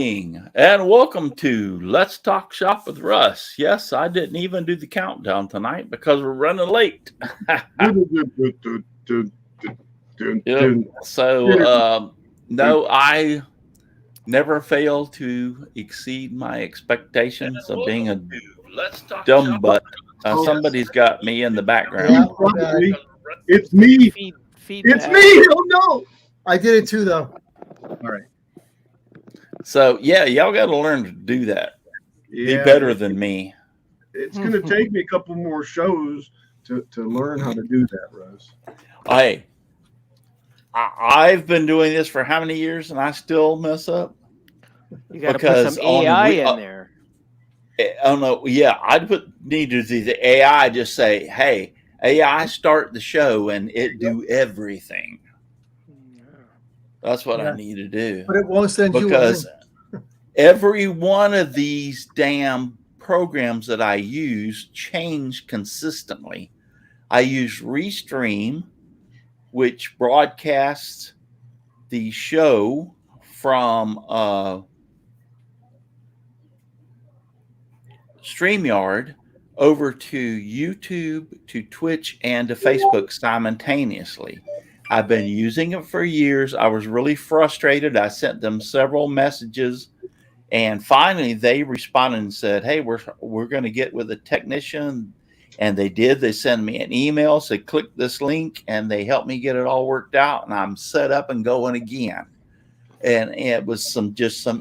And welcome to Let's Talk Shop with Russ. Yes, I didn't even do the countdown tonight because we're running late. Yep. So, no, I never fail to exceed my expectations of being a dumb butt. Somebody's got me in the Yeah, background. probably. It's me. It's Feedback. me. Oh no. I did it too, though. All right. So, yeah, y'all got to learn to do that. Be Yeah. better than me. It's going to take me a couple more shows to learn how to do that, Russ. Hey, I've been doing this for how many years and I still mess up? You got to put Because some AI in there. oh no, yeah, need to do the AI. Just say, hey, AI, start the show, and it do everything. That's what I need to do. But it won't send because you every one of these damn programs that I use change consistently. I use Restream, which broadcasts the show from StreamYard over to YouTube, to Twitch, and to Facebook simultaneously. I've been using it for years. I was really frustrated. I sent them several messages, and finally they responded and said, "Hey, we're going to get with a technician." And they did. They sent me an email, said, "Click this link," and they helped me get it all worked out. And I'm set up and going again. And it was some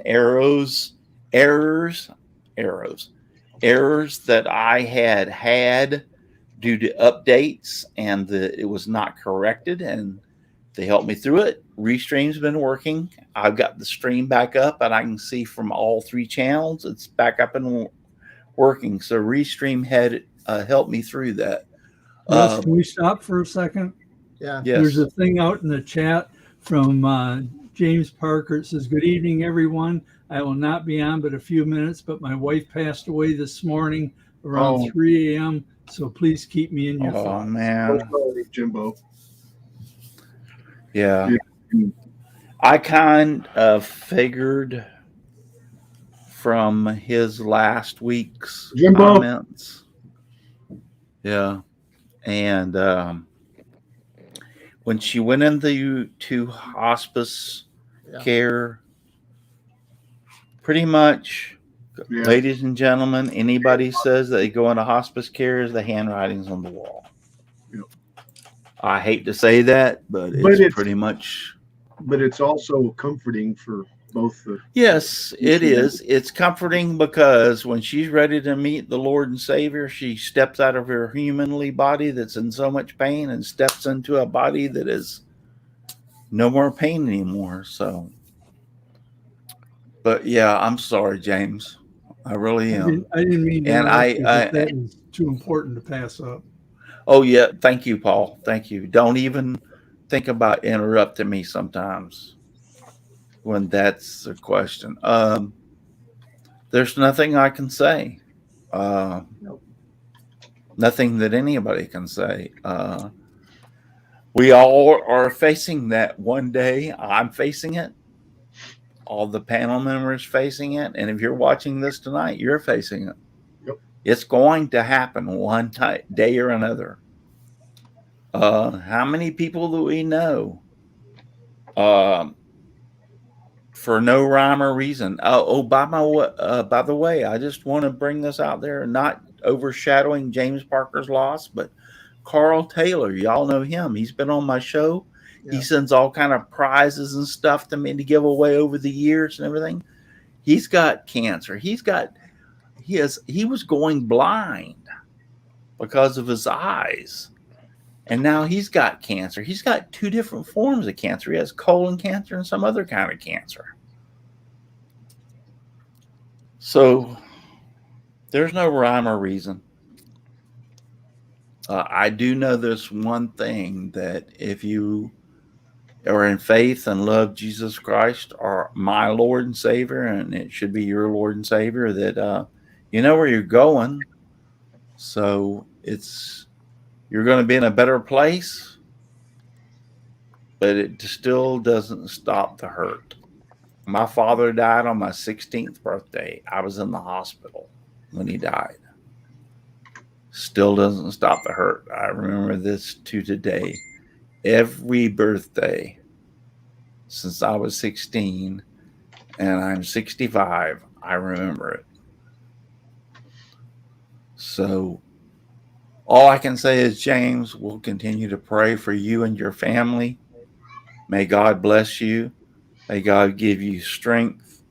errors that I had due to updates, and it was not corrected, and they helped me through it. Restream's been working. I've got the stream back up, and I can see from all three channels it's back up and working. So Restream had helped me through that. Russ, can we stop for a second? Yeah. Yes. There's a thing out in the chat from James Parker. It says, "Good evening, everyone. I will not be on but a few minutes, but my wife passed away this morning around 3 a.m., so please keep me in your thoughts." Oh, man. Jimbo. Yeah. I kind of figured from his last week's comments. Yeah. And when she went into hospice care, pretty much, ladies and gentlemen, anybody says that they go into hospice care, is the handwriting's on the wall. Yep. I hate to say that, but it's pretty much. But it's also comforting for both the. Yes, it is. It's comforting because when she's ready to meet the Lord and Savior, she steps out of her humanly body that's in so much pain and steps into a body that is no more pain anymore. So, but yeah, I'm sorry, James. I really am. I didn't mean to interrupt you, but that is too important to pass up. Oh, yeah. Thank you, Paul. Thank you. Don't even think about interrupting me sometimes when that's the question. There's nothing I can say. Nothing that anybody can say. We all are facing that one day. I'm facing it. All the panel members facing it. And if you're watching this tonight, you're facing it. Yep. It's going to happen one day or another. How many people do we know? For no rhyme or reason. By the way, I just want to bring this out there, not overshadowing James Parker's loss, but Carl Taylor, y'all know him. He's been on my show. Yeah. He sends all kind of prizes and stuff to me to give away over the years and everything. He's got cancer. He was going blind because of his eyes. And now he's got cancer. He's got two different forms of cancer. He has colon cancer and some other kind of cancer. So there's no rhyme or reason. I do know this one thing, that if you are in faith and love Jesus Christ, or my Lord and Savior, and it should be your Lord and Savior, that you know where you're going. So you're going to be in a better place, but it still doesn't stop the hurt. My father died on my 16th birthday. I was in the hospital when he died. Still doesn't stop the hurt. I remember this to today. Every birthday since I was 16 and I'm 65, I remember it. So all I can say is, James, we'll continue to pray for you and your family. May God bless you. May God give you strength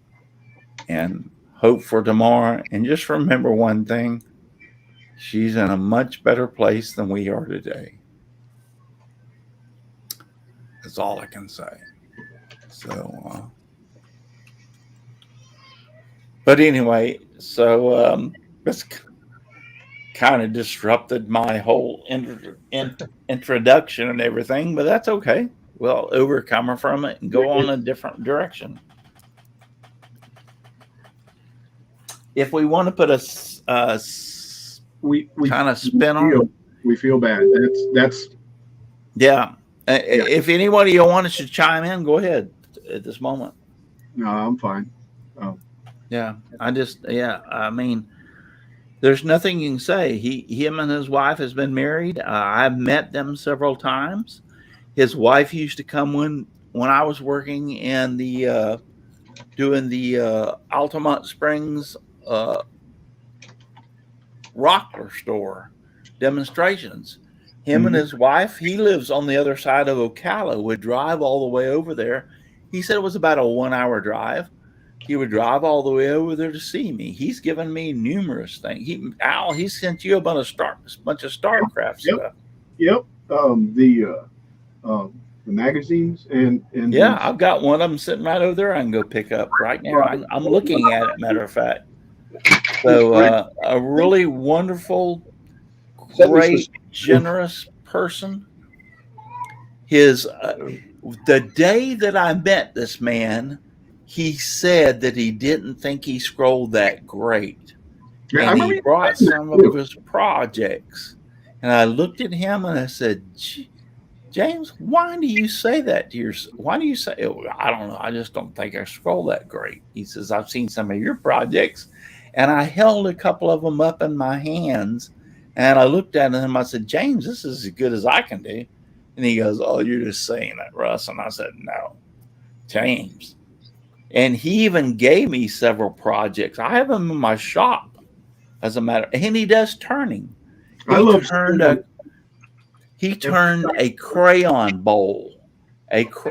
and hope for tomorrow. And just remember one thing, she's in a much better place than we are today. That's all I can say. So, but anyway, so this kind of disrupted my whole introduction and everything, but that's okay. We'll overcome from it and go on a different direction. If we want to put a we kind of spin on it, we feel bad. That's yeah. If anybody you want us to chime in, go ahead at this moment. No, I'm fine. Yeah, I mean, there's nothing you can say. Him and his wife has been married. I've met them several times. His wife used to come when I was working in the doing the Altamont Springs rocker store demonstrations. Him and his wife, he lives on the other side of Ocala, would drive all the way over there. He said it was about a 1 hour drive. He would drive all the way over there to see me. He's given me numerous things. He sent you a bunch of StarCraft stuff. Yep. The magazines and yeah, I've got one of them sitting right over there. I can go pick up right now. I'm looking at it. Matter of fact. So a really wonderful, great, generous person. The day that I met this man, he said that he didn't think he scrolled that great. Yeah, and he brought some of his projects. And I looked at him and I said, James, why do you say that to yourself? Why do you say, I don't know, I just don't think I scroll that great. He says, I've seen some of your projects. And I held a couple of them up in my hands. And I looked at him, I said, James, this is as good as I can do. And he goes, oh, you're just saying that, Russ. And I said, no, James. And he even gave me several projects. I have them in my shop, as a matter. And he does turning. He turned a crayon bowl.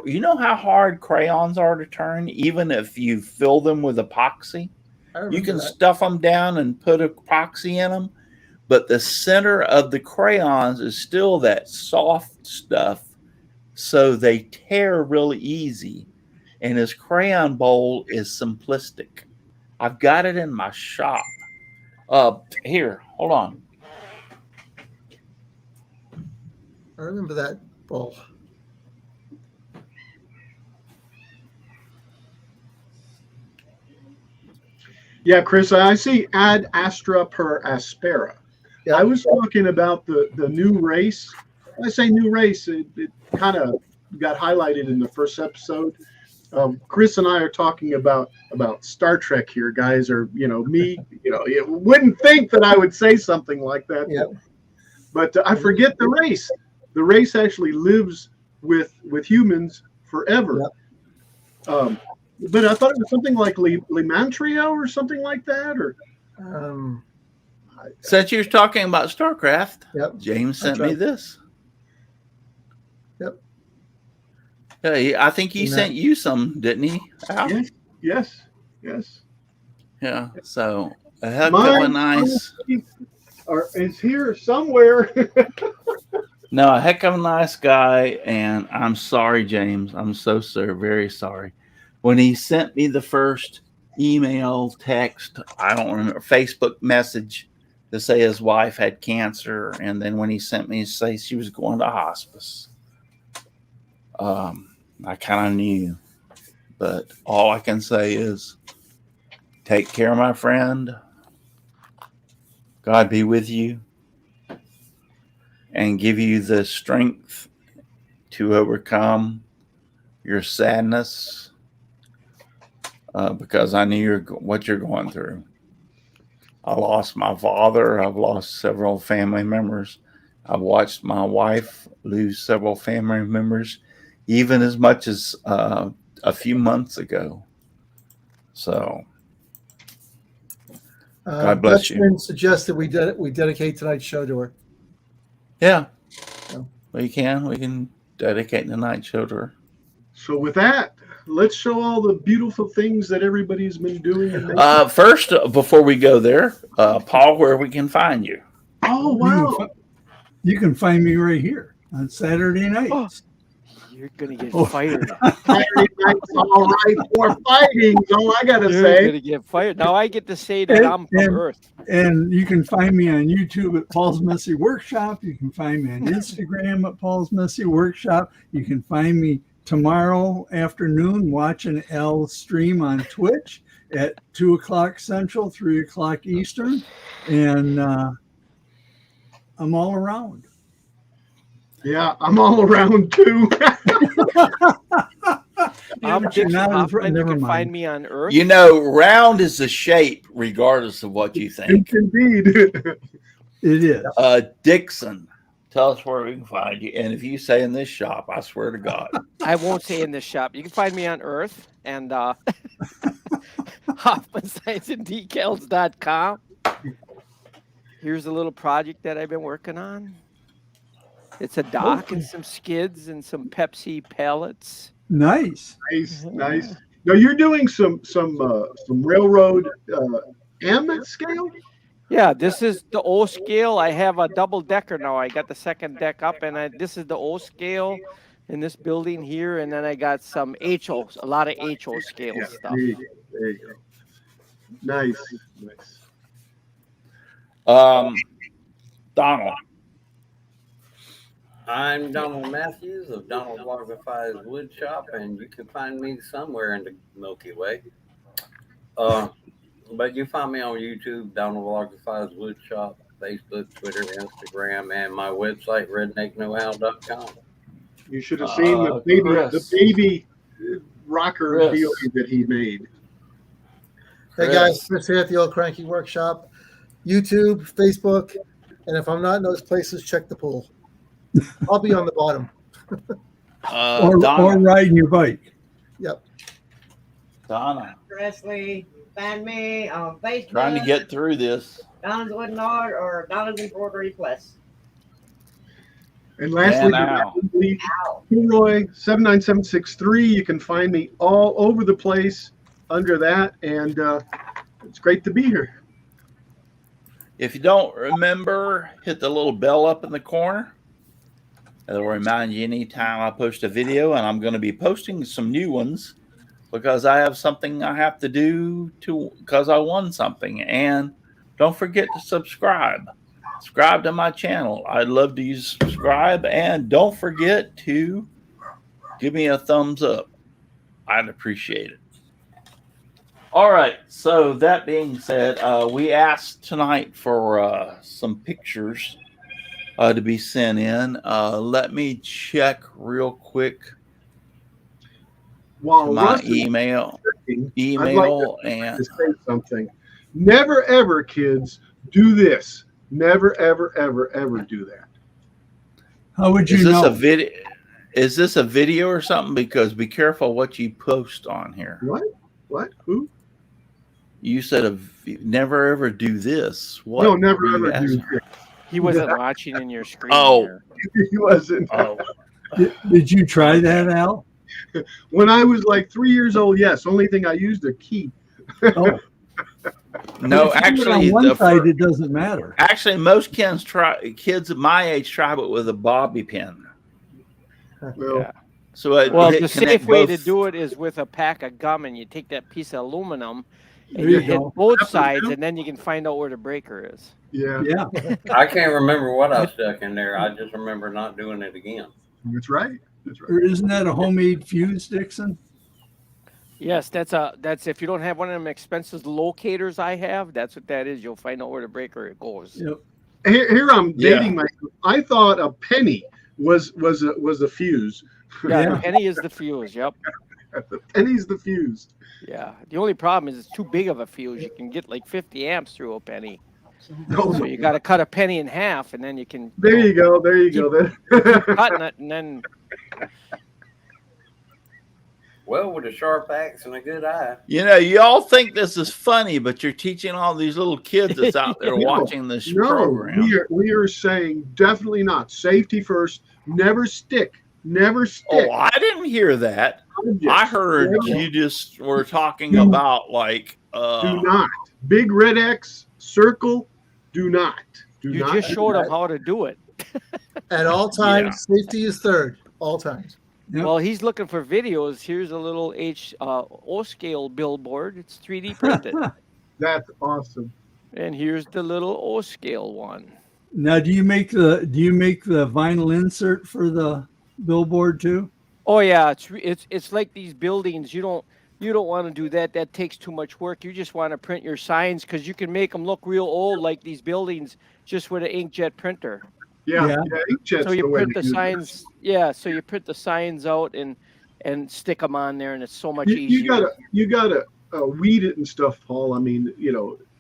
You know how hard crayons are to turn, even if you fill them with epoxy? You can stuff them down and put epoxy in them, but the center of the crayons is still that soft stuff, so they tear really easy. And his crayon bowl is simplistic. I've got it in my shop. Here, hold on. I remember that bowl. Yeah, Chris, I see ad astra per aspera. Yeah. I was talking about the new race. When I say new race, it kind of got highlighted in the first episode. Chris and I are talking about Star Trek here, guys. Or me, you wouldn't think that I would say something like that. Yep. But I forget the race. The race actually lives with humans forever. Yep. But I thought it was something like Limantrio or something like that. Or since you're talking about StarCraft, yep. James sent me this. Yep. Hey, I think he sent you some, didn't he? Al? Yes. Yeah. So a heck of a nice. It's here somewhere. No, a heck of a nice guy, and I'm sorry, James. I'm so very sorry. When he sent me the first email, text, I don't remember, Facebook message to say his wife had cancer, and then when he sent me to say she was going to hospice, I kind of knew. But all I can say is take care, my friend. God be with you and give you the strength to overcome your sadness because I knew what you're going through. I lost my father. I've lost several family members. I've watched my wife lose several family members, even as much as a few months ago. So, God bless you. Dutchman suggested we dedicate tonight's show to her. Yeah, Yeah. we can dedicate the night show to her. So with that, let's show all the beautiful things that everybody's been doing. And first, before we go there, Paul, where we can find you? Oh, wow. You can find me right here on Saturday nights. Oh, you're going to get fired. Saturday night's all right for fighting. All I got to You're say. going to get fired. Now I get to say that I'm from Earth. And you can find me on YouTube at Paul's Messy Workshop. You can find me on Instagram at Paul's Messy Workshop. You can find me tomorrow afternoon watching Al's stream on Twitch at 2 o'clock Central, 3 o'clock Eastern. And I'm all around. Yeah, I'm all around too. I'm Dixon Hoffman. You can find me on Earth. You know, round is the shape, regardless of what you think. Indeed. It is. Dixon, tell us where we can find you. And if you say in this shop, I swear to God. I won't say in this shop. You can find me on Earth and HoffmanScienceAndDecals.com. Here's a little project that I've been working on. It's a dock and some skids and some Pepsi pallets. Nice. Nice. Now you're doing some railroad M scale? Yeah, this is the O scale. I have a double decker now. I got the second deck up, and this is the O scale in this building here, and then I got some HO, a lot of HO scale stuff. There you go. Nice. Donald. I'm Donald Matthews of Donald Vlogify's Wood Shop, and you can find me somewhere in the Milky Way. But you find me on YouTube, Donald Vlogify's Wood Shop, Facebook, Twitter, Instagram, and my website, rednecknohow.com. You should have seen the baby rocker deal that he made. Hey guys, Chris here at the Old Cranky Workshop, YouTube, Facebook, and if I'm not in those places, check the pool. I'll be on the bottom. Or riding your bike. Yep. Donna. Presley, find me on Facebook. Trying to get through this. Donna's Wooden Art or Donna's Embroidery Plus. And lastly, Roy 79763. You can find me all over the place under that, and it's great to be here. If you don't remember, hit the little bell up in the corner. It'll remind you anytime I post a video, and I'm going to be posting some new ones because I have something I have to do because I won something. And don't forget to subscribe. Subscribe to my channel. I'd love to use subscribe, and don't forget to give me a thumbs up. I'd appreciate it. All right. So that being said, we asked tonight for some pictures to be sent in. Let me check real quick my email and say something. Never ever, kids, do this. Never ever ever do that. How would you know? Is this a video or something? Because be careful what you post on here. What? Who? You said never ever do this. What? No, never ever do this. He wasn't watching in your screen. Oh, he wasn't. Oh. Did you try that, Al? When I was like 3 years old, yes. Only thing I used a key. Oh. No, actually, on one side it doesn't matter. Actually, most kids of my age try it with a bobby pin. Well, Yeah. So the safe way to do it is with a pack of gum, and you take that piece of aluminum and you hit both sides, and then you can find out where the breaker is. Yeah. I can't remember what I stuck in there. I just remember not doing it again. That's right. Or isn't that a homemade fuse, Dixon? Yes, that's if you don't have one of them expensive locators I have, that's what that is. You'll find out where the breaker goes. Yep. Here I'm dating myself. I thought a penny was a fuse. Yeah, the penny is the fuse. Yep. The penny's the fuse. Yeah. The only problem is it's too big of a fuse. You can get like 50 amps through a penny. Oh, So you got to cut a penny in half, and then you can. there you go. There you go. Cutting it, and then. Well, with a sharp axe and a good eye. You know, you all think this is funny, but you're teaching all these little kids that's out there watching this program. We are saying definitely not. Safety first. Never stick. Never stick. Oh, I didn't hear that. I heard you just were talking about like. Do not. Big red X, circle, do not. You just showed them how to do it. At all times, safety is third. All times. Yep. Well, he's looking for videos. Here's a little O scale billboard. It's 3D printed. That's awesome. And here's the little O scale one. Now, do you make the vinyl insert for the billboard too? Oh yeah, it's like these buildings. You don't want to do that. That takes too much work. You just want to print your signs because you can make them look real old, like these buildings, just with an inkjet printer. Yeah. So you print the signs. Yeah, so you print the signs out and stick them on there, and it's so much easier. You gotta weed it and stuff, Paul. I mean,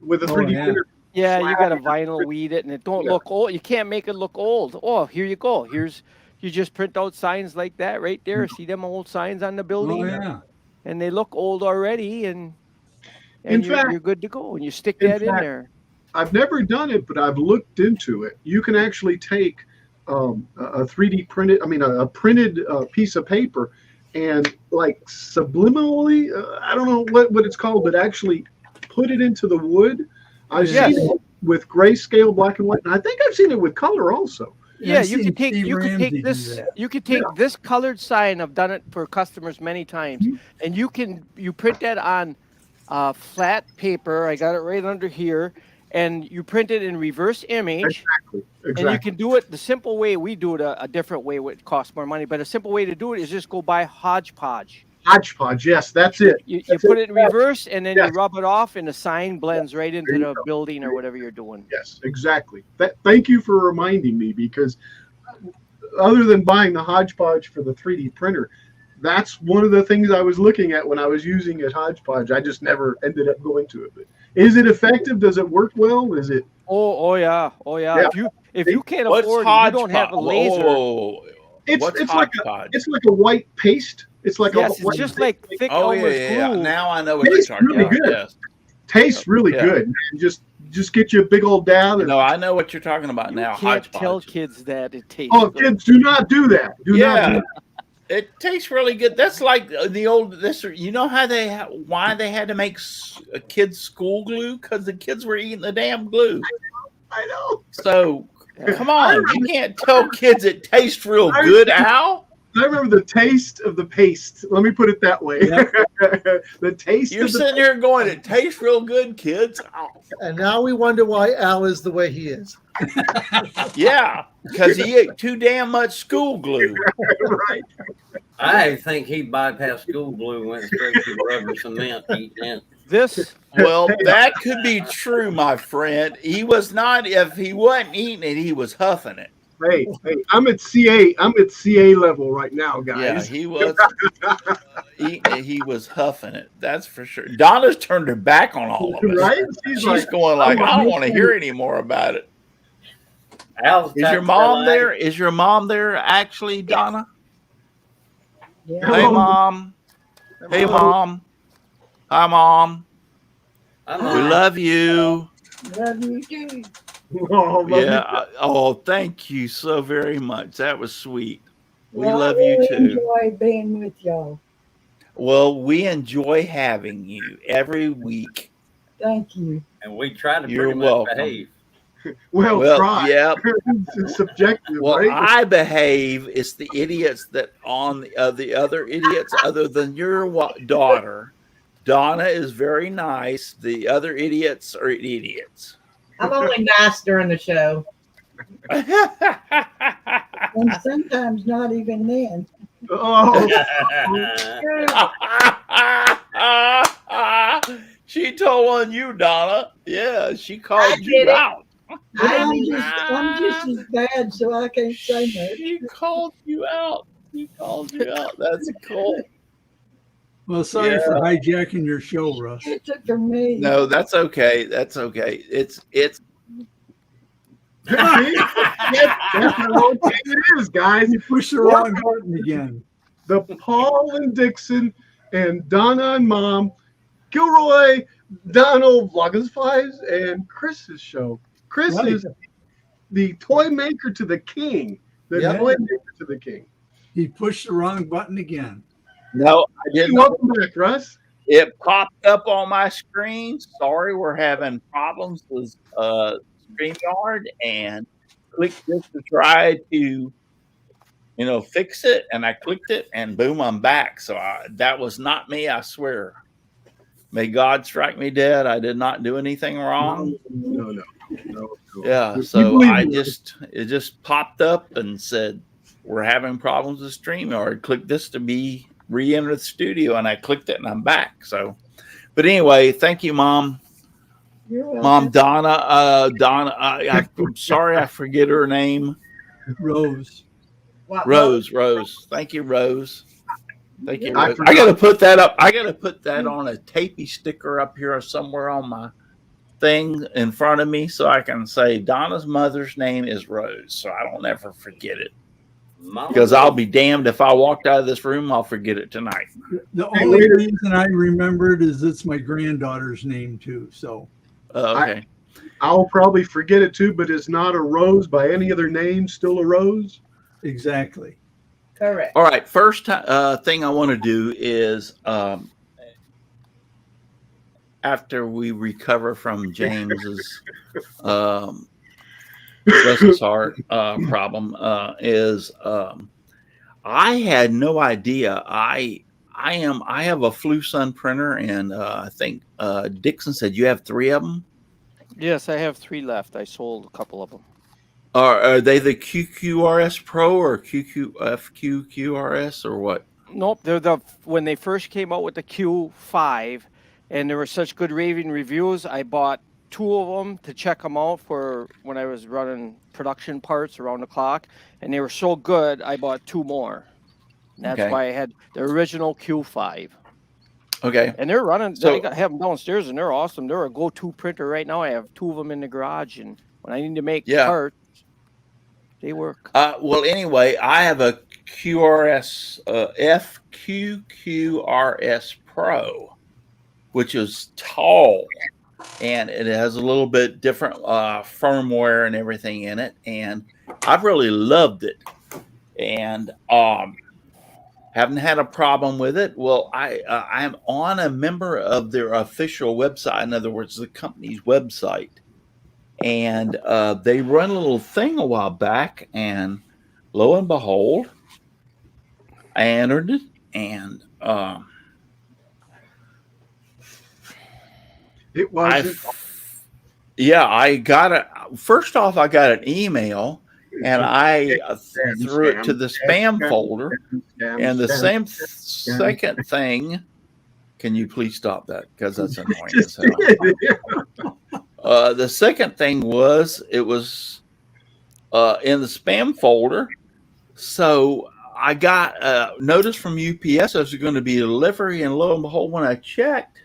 with a 3D printer. Yeah, you got to vinyl weed it, and it don't look old. You can't make it look old. Oh, here you go. You just print out signs like that right there. See them old signs on the building? Oh yeah. And they look old already, and you're good to go. And you stick that in there. I've never done it, but I've looked into it. You can actually take a 3D printed, a printed piece of paper, and like subliminally, I don't know what it's called, but actually put it into the wood. I've seen it with grayscale, black and white, and I think I've seen it with color also. Yeah, you can take this colored sign. I've done it for customers many times, and you print that on flat paper. I got it right under here, and you print it in reverse image. Exactly. And you can do it the simple way. We do it a different way, which costs more money. But a simple way to do it is just go buy hodgepodge. Hodgepodge, yes, that's it. You put it in reverse, and then you rub it off, and the sign blends right into the building or whatever you're doing. Yes, exactly. Thank you for reminding me, because other than buying the hodgepodge for the 3D printer, that's one of the things I was looking at when I was using it, hodgepodge. I just never ended up going to it. But is it effective? Does it work well? Is it? Oh yeah. If you can't afford it, you don't have a laser. It's like a white paste. It's like it's just like thick Elmer's glue. Now I know what you're talking about. Yes. Tastes really good. Just get you a big old dab. No, I know what you're talking about now. You can't tell kids that it tastes good. Kids, do not do that. Do not do that. It tastes really good. That's like the old. You know why they had to make kids school glue? Because the kids were eating the damn glue. I know. So come on, you can't tell kids it tastes real good, Al. I remember the taste of the paste. Let me put it that way. Yep. The taste. You're sitting here going, "It tastes real good, kids." And now we wonder why Al is the way he is. Yeah, because he ate too damn much school glue. Right. I think he bypassed school glue and went straight to rubber cement eating it. Well, that could be true, my friend. He was not. If he wasn't eating it, he was huffing it. Hey, I'm at CA. I'm at CA level right now, guys. Yeah, he was eating it. He was huffing it. That's for sure. Donna's turned her back on all of us. Right? She's going like, I don't want to hear any more about it. Is your mom there? Is your mom there actually, Donna? Yeah. Hey, Mom. Hey, Mom. Hi, Mom. We love you. Love you too. Oh, thank you so very much. That was sweet. We love I you really too. Enjoy being with y'all. Well, we enjoy having you every week. Thank you. And we try to You're pretty welcome. much behave. Well, try. Yeah. It's subjective, Well, right? I behave. It's the idiots that on the other idiots, other than your daughter. Donna is very nice. The other idiots are idiots. I'm only nice during the show. And sometimes not even then. Oh, she told on you, Donna. Yeah, she called I you did it. out. But I'm just as bad, so I can't say much. She called you out. She called you out. That's cool. Well, sorry for hijacking your show, Russ. It took from me. No, that's okay. That's okay. It's See? That's how it is, guys. You pushed the wrong button again. The Paul and Dixon and Donna and Mom, Gilroy, Donald, Vloggers Fives, and Chris's show. Chris Right. is the toy maker to the king. The Yep. toy maker to the king. He pushed the wrong button again. no, I didn't. Welcome back, Russ. It popped up on my screen. Sorry, we're having problems with StreamYard, and clicked this to try to, fix it. And I clicked it, and boom, I'm back. So that was not me. I swear. May God strike me dead. I did not do anything wrong. No. Yeah. We So believe you. it just popped up and said, we're having problems with StreamYard. Click this to be re-enter the studio, and I clicked it, and I'm back. So, but anyway, thank you, Mom. You're welcome. Mom, Donna. I'm sorry, I forget her name. Rose. Rose. Thank you, Rose. Thank you, I Rose. forgot. I gotta put that up. I gotta put that on a tapey sticker up here somewhere on my thing in front of me, so I can say Donna's mother's name is Rose, so I don't ever forget it. Because I'll be damned if I walked out of this room, I'll forget it tonight. The only reason I remembered is it's my granddaughter's name too. So Okay. I'll probably forget it too, but it's not a Rose by any other name. Still a Rose. exactly. Correct. All right. First thing I want to do is after we recover from James's restless heart problem, is I had no idea. I have a Flu Sun printer, and I think Dixon said you have 3 of them. Yes, I have 3 left. I sold a couple of them. Are they the QQRS Pro or QQFQQRS or what? Nope, they're when they first came out with the Q5, and there were such good raving reviews. I bought 2 of them to check them out for when I was running production parts around the clock, and they were so good. I bought 2 more. And that's Okay. why I had the original Q5. Okay. And they're running. So- I have them downstairs, and they're awesome. They're a go-to printer right now. I have 2 of them in the garage, and when I need to make parts, they work. Well, anyway, I have a QRS FQQRS Pro, which is tall, and it has a little bit different firmware and everything in it, and I've really loved it, and haven't had a problem with it. Well, I am on a member of their official website, in other words, the company's website. And they run a little thing a while back, and lo and behold, I entered it, and It was. I got it. First off, I got an email, and I threw it to the spam folder. And the second thing, can you please stop that? Because that's annoying as hell. The second thing was it was in the spam folder. So I got a notice from UPS it was going to be a delivery, and lo and behold, when I checked,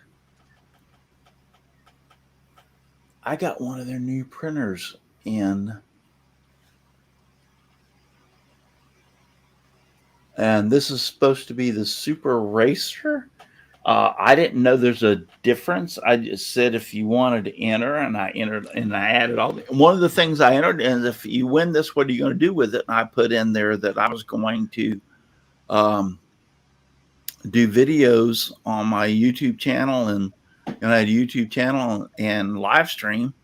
I got one of their new printers in. And this is supposed to be the Super Racer. I didn't know there's a difference. I just said if you wanted to enter, and I entered, and I added all. One of the things I entered is if you win this, what are you going to do with it? And I put in there that I was going to do videos on my YouTube channel, and I had a YouTube channel and live stream.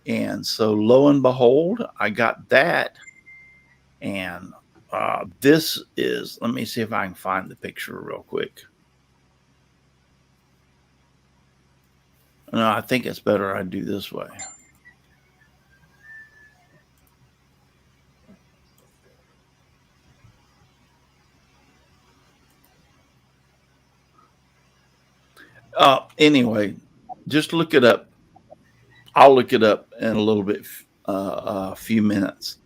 And so lo and behold, I got that. And this is, let me see if I can find the picture real quick. No, I think it's better I do this way. Anyway, just look it up. I'll look it up in a little bit, a few minutes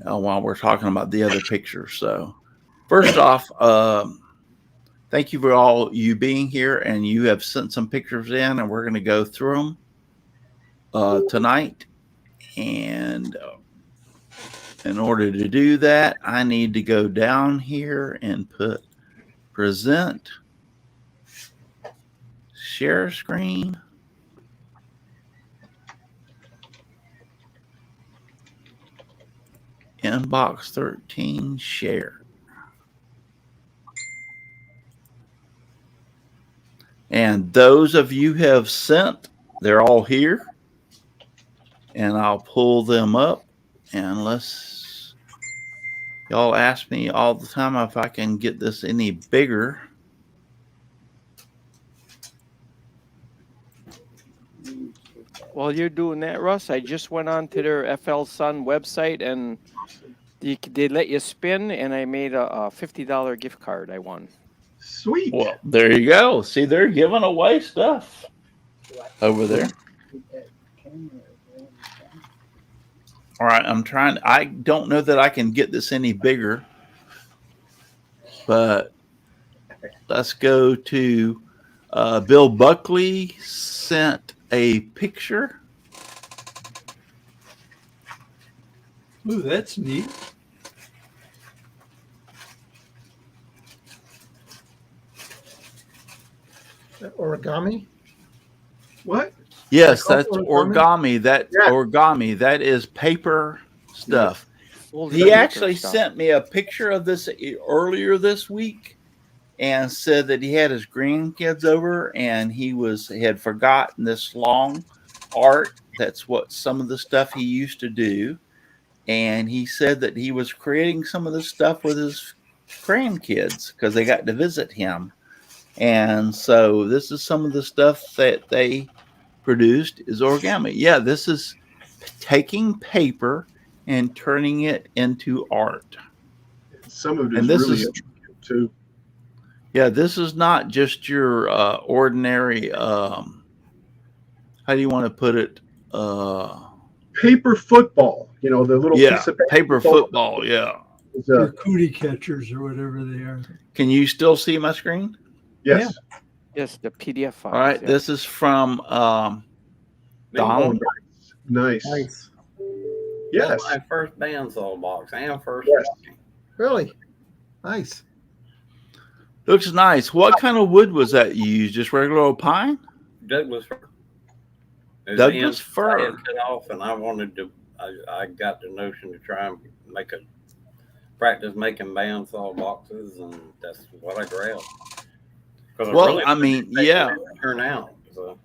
while we're talking about the other picture. So first off, thank you for all you being here, and you have sent some pictures in, and we're going to go through them tonight. And in order to do that, I need to go down here and put present, share screen. Inbox 13, share. And those of you who have sent, they're all here. And I'll pull them up. And y'all ask me all the time if I can get this any bigger. While you're doing that, Russ, I just went on to their FL Sun website, and they let you spin, and I made a $50 gift card I won. Sweet. Well, there you go. See, they're giving away stuff over there. All right, I don't know that I can get this any bigger, but let's go to Bill Buckley sent a picture. Ooh, that's neat. Origami? What? Yes, that's origami. Yeah. Origami. That is paper stuff. Folded He paper actually stuff. sent me a picture of this earlier this week and said that he had his grandkids over and he had forgotten this long art. That's what some of the stuff he used to do. And he said that he was creating some of this stuff with his grandkids because they got to visit him. And so this is some of the stuff that they produced is origami. Yeah, this is taking paper and turning it into art. Some of it And is this really is- intricate too. Yeah, this is not just your ordinary, how do you want to put it? Paper football, the little piece of paper football, yeah. Is, Or cootie catchers or whatever they are. Can you still see my screen? yes. Yes, the PDF files. All right, yeah. this is from Donald. Nice. Nice. Yes. That's my first bandsaw box and first. Yes. Really? Nice. Looks nice. What kind of wood was that you used? Just regular old pine? Douglas fir. It was Douglas the fir. end I had cut off, and I wanted to. I got the notion to try and practice making bandsaw boxes, and that's what I grabbed. Well, I mean, yeah. Turn out. So.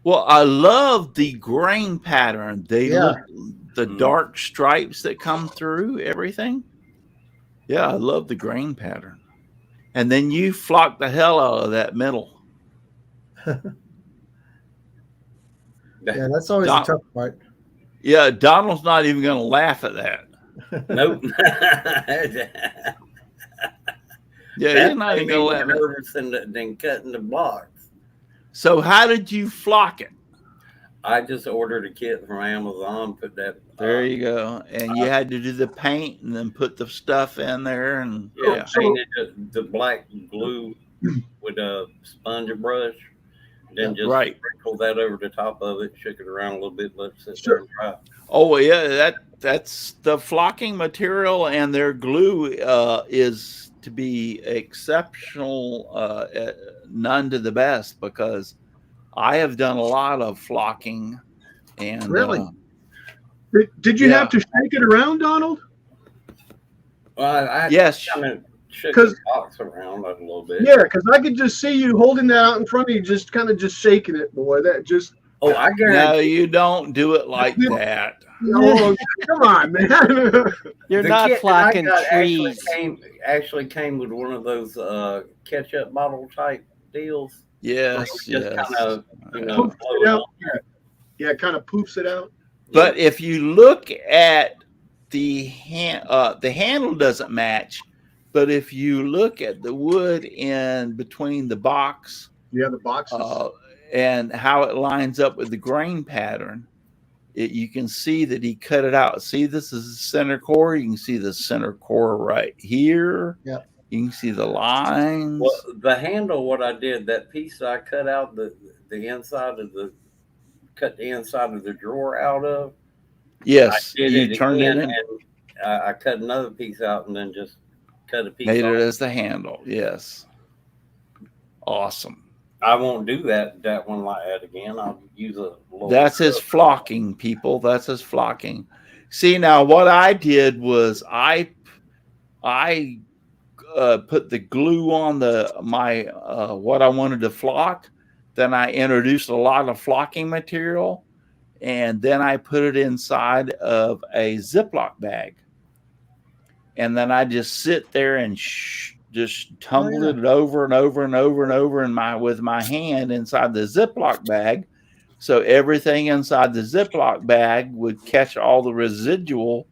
Well, I love the grain pattern. The Mm-hmm. dark stripes that come through everything. Yeah, I love the grain pattern. And then you flock the hell out of that middle. Yeah, that's always the tough part. Yeah, Donald's not even going to laugh at that. Nope. Yeah, he's not even going to laugh. Nervous than cutting the box. So how did you flock it? I just ordered a kit from Amazon. Put that. There you go. And you had to do the paint and then put the stuff in there. And Yeah, painted the black glue with a sponge brush. Then just sprinkle that over the top of it, shook it around a little bit, let it sit there and dry. Oh yeah, that's the flocking material, and their glue is to be exceptional, none to the best, because I have done a lot of flocking. And really, did you have to shake it around, Donald? Well, I yes. kind of shook the box around a little bit. Yeah, because I could just see you holding that out in front of you, just kind of just shaking it, boy. That just. Oh, I guarantee. No, you don't do it like that. Oh, come on, man. You're not flocking trees. Actually came with one of those ketchup bottle type deals. Yes, just kind of, Poofs it out. Yeah, kind of poofs it out. But if you look at the handle doesn't match. But if you look at the wood in between the box, the boxes, and how it lines up with the grain pattern, you can see that he cut it out. See, this is the center core. You can see the center core right here. Yeah. You can see the lines. Well, the handle, what I did, that piece I cut out the inside of the drawer out of. Yes, I did you it turned again, it in. and I cut another piece out, and then just cut a piece Made off. it as the handle. Yes. Awesome. I won't do that one like that again. I'll use a little. That's his flocking, people. That's his flocking. See, now what I did was I put the glue on my what I wanted to flock. Then I introduced a lot of flocking material, and then I put it inside of a Ziploc bag. And then I just sit there and just tumbled it over and over and over and over with my hand inside the Ziploc bag. So everything inside the Ziploc bag would catch all the residual.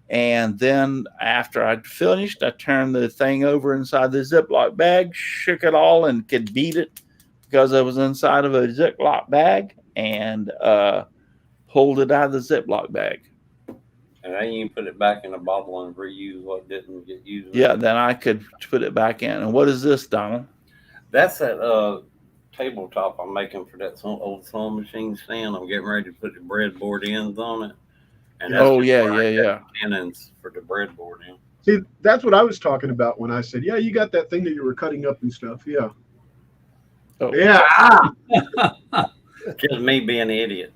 And then after I'd finished, I turned the thing over inside the Ziploc bag, shook it all, and could beat it because it was inside of a Ziploc bag, and pulled it out of the Ziploc bag. And then you put it back in a bottle and reuse what didn't get used. Yeah, then I could put it back in. And what is this, Donald? That's that tabletop I'm making for that old sewing machine stand. I'm getting ready to put the breadboard ends on it. And that's yeah. Cannons for the breadboard in. See, that's what I was talking about when I said, yeah, you got that thing that you were cutting up and stuff. Yeah. Oh. Yeah. Just me being an idiot.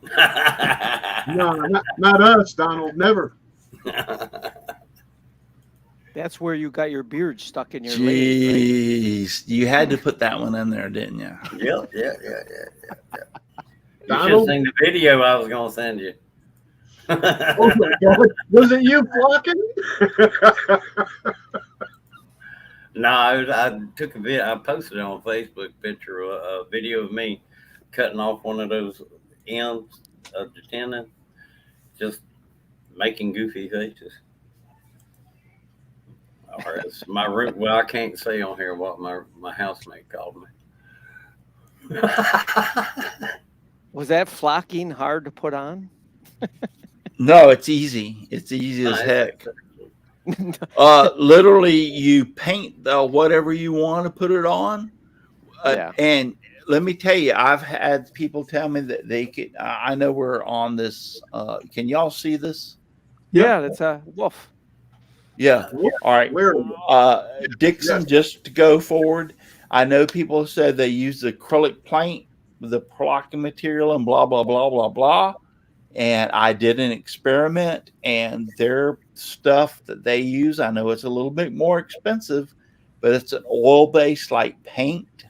No, not us, Donald. Never. That's where you got your beard stuck in your leg. Jeez, right? You had to put that one in there, didn't you? Yeah. You should have Donald? seen the video I was going to send you. Oh my God. Was it you flocking? No, I took a video. I posted it on Facebook, picture, a video of me cutting off one of those ends of the tendon, just making goofy faces. All right, it's my room. Well, I can't say on here what my housemate called me. Was that flocking hard to put on? No, it's easy. It's easy as heck. Literally, you paint whatever you want to put it on. And let me tell you, I've had people tell me that they could. I know we're on this. Can y'all see this? Yeah, that's a wolf. Yeah. All right. Dixon, just to go forward, I know people said they use the acrylic paint with the flocking material and blah, blah, blah, blah, blah. And I did an experiment, and their stuff that they use, I know it's a little bit more expensive, but it's an oil-based like paint,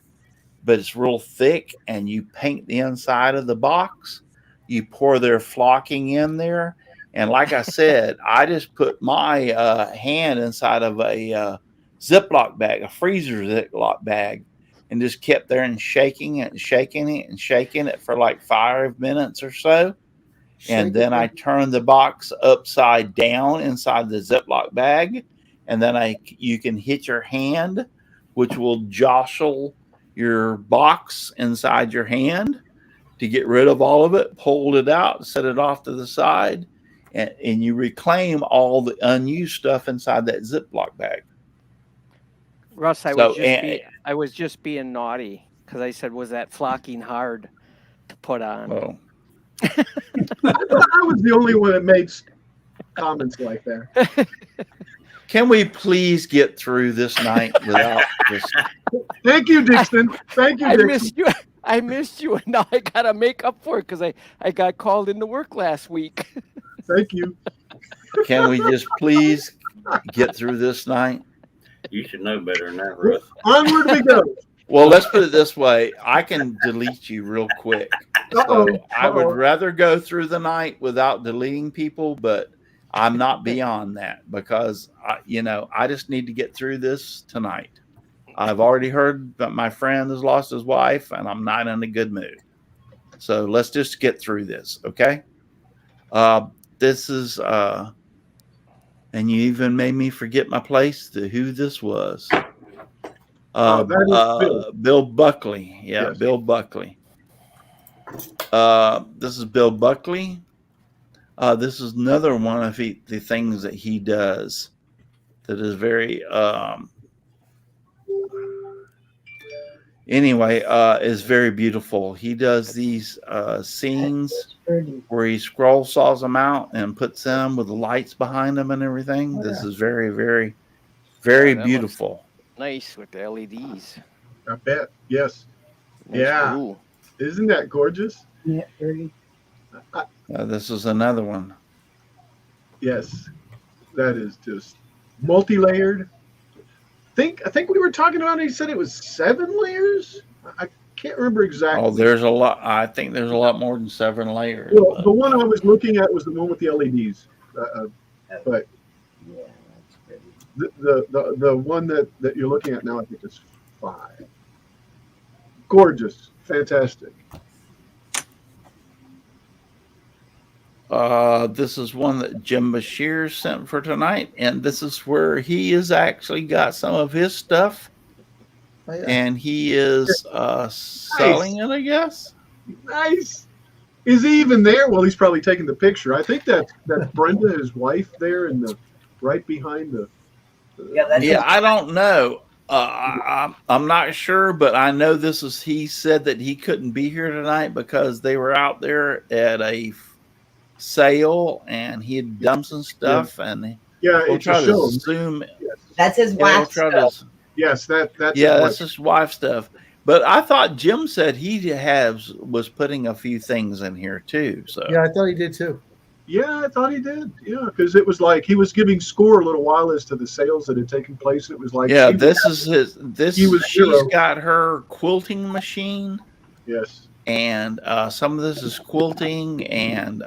but it's real thick, and you paint the inside of the box. You pour their flocking in there. And like I said, I just put my hand inside of a Ziploc bag, a freezer Ziploc bag, and just kept there and shaking it and shaking it and shaking it for like 5 minutes or so. And then I turned the box upside down inside the Ziploc bag. And then you can hit your hand, which will jostle your box inside your hand to get rid of all of it, pull it out, set it off to the side, and you reclaim all the unused stuff inside that Ziploc bag. Russ, I was just being naughty because I said, was that flocking hard to put on? Oh. I was the only one that made comments like that. Can we please get through this night without this? Thank you, Dixon. Thank you, Dixon. I missed you, and now I got to make up for it because I got called into work last week. Thank you. Can we just please get through this night? You should know better than that, Russ. Onward we go. Well, let's put it this way. I can delete you real quick. So I would rather go through the night without deleting people, but I'm not beyond that because, I just need to get through this tonight. I've already heard that my friend has lost his wife, and I'm not in a good mood. So let's just get through this, okay? This is, and you even made me forget my place to who this was. Bill Buckley. Yeah, yes. Bill Buckley. This is Bill Buckley. This is another one of the things that he does that is very anyway, is very beautiful. He does these scenes where he scroll saws them out and puts them with the lights behind them and everything. This is very, very, very beautiful. Nice with the LEDs. I bet. Yes. Nice Yeah. blue. Isn't that gorgeous? Yeah, pretty. This is another one. Yes. That is just multi-layered. I think we were talking about it. He said it was 7 layers. I can't remember exactly. Oh, there's a lot. I think there's a lot more than 7 layers. Well, the one I was looking at was the one with the LEDs. But Yeah, that's pretty. the one that you're looking at now, I think is 5. Gorgeous, fantastic. This is one that Jim Bashir sent for tonight, and this is where he has actually got some of his stuff, and he is selling it, I guess. Nice. Is he even there? Well, he's probably taking the picture. I think that's Brenda, his wife, there in the right behind the. Yeah, I don't know. I'm not sure, but I know he said that he couldn't be here tonight because they were out there at a sale and he had done some stuff, and we'll it's try a to show. zoom. that's his wife's stuff. Yes, that's That's his wife's stuff. But I thought Jim said he was putting a few things in here too. So Yeah, I thought he did too. Yeah, I thought he did. Yeah, because it was like he was giving score a little while as to the sales that had taken place. It was like she's got her quilting machine. Yes. And some of this is quilting, and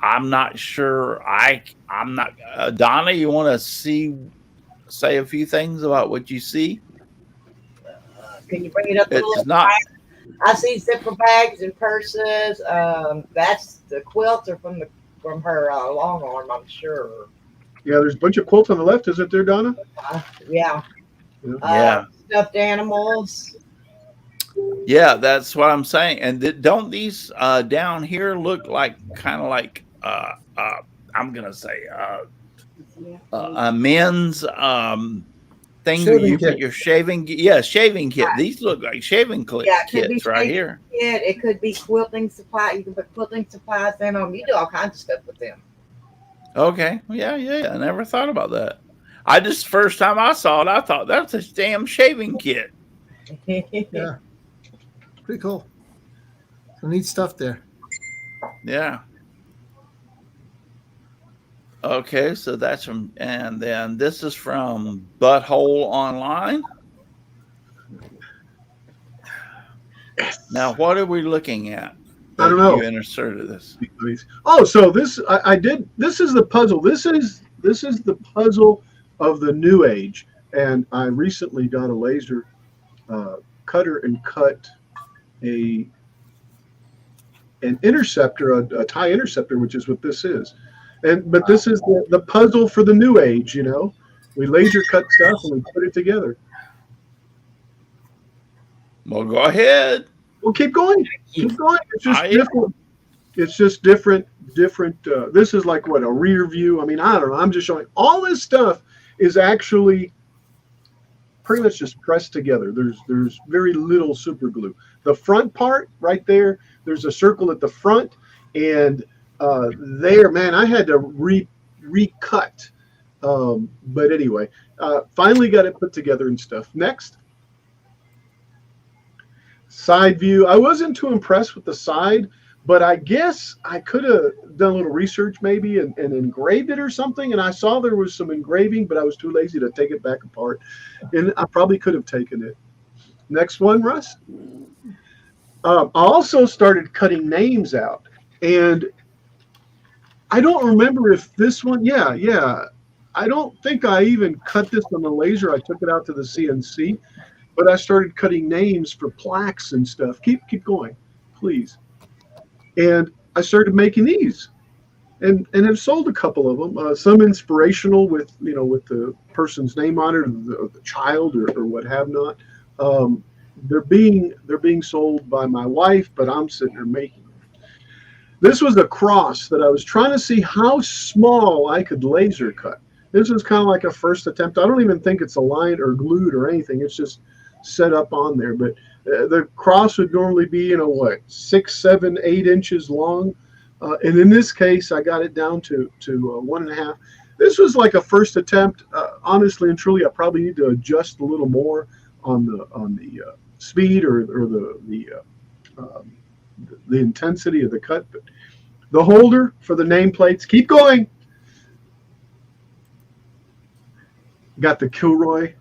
I'm not sure. I'm not. Donna, you want to say a few things about what you see? Can you bring it up a little? It's not. I see zipper bags and purses. That's the quilter from her long arm, I'm sure. Yeah, there's a bunch of quilts on the left, isn't there, Donna? Yeah. Yeah. Stuffed animals. Yeah, that's what I'm saying. And don't these down here look like kind of like I'm gonna say a men's thing where you put your shaving kit. These look like shaving kits right here. Yeah, it could be quilting supply. You can put quilting supplies in them. You do all kinds of stuff with them. Okay. Yeah. I never thought about that. First time I saw it, I thought that's a damn shaving kit. Yeah. Pretty cool. Some neat stuff there. Yeah. Okay, so that's from, and then this is from Butthole Online. Now, what are we looking at? I don't know. You inserted this. Oh, so this I did. This is the puzzle. This is the puzzle of the new age, and I recently got a laser cutter and cut an interceptor, a tie interceptor, which is what this is. But this is the puzzle for the new age. You know, we laser cut stuff and we put it together. Well, go ahead. Well, keep going. Keep going. It's just different. It's just different. This is like what, a rear view. I mean, I don't know. I'm just showing all this stuff is actually pretty much just pressed together. There's very little super glue. The front part right there, there's a circle at the front, and there, man, I had to recut. But anyway, finally got it put together and stuff. Next. Side view. I wasn't too impressed with the side, but I guess I could have done a little research maybe and engraved it or something. And I saw there was some engraving, but I was too lazy to take it back apart. And I probably could have taken it. Next one, Russ. I also started cutting names out. And I don't remember if this one, yeah. I don't think I even cut this on the laser. I took it out to the CNC. But I started cutting names for plaques and stuff. Keep going, please. And I started making these, and have sold a couple of them. Some inspirational with the person's name on it, or the child, or what have not. They're being sold by my wife, but I'm sitting there making them. This was a cross that I was trying to see how small I could laser cut. This was kind of like a first attempt. I don't even think it's aligned or glued or anything. It's just set up on there, but The cross would normally be, 6, 7, 8 inches long. And in this case, I got it down to 1.5. This was like a first attempt. Honestly and truly, I probably need to adjust a little more on the speed or the intensity of the cut. But the holder for the nameplates, keep going. Got the Kilroy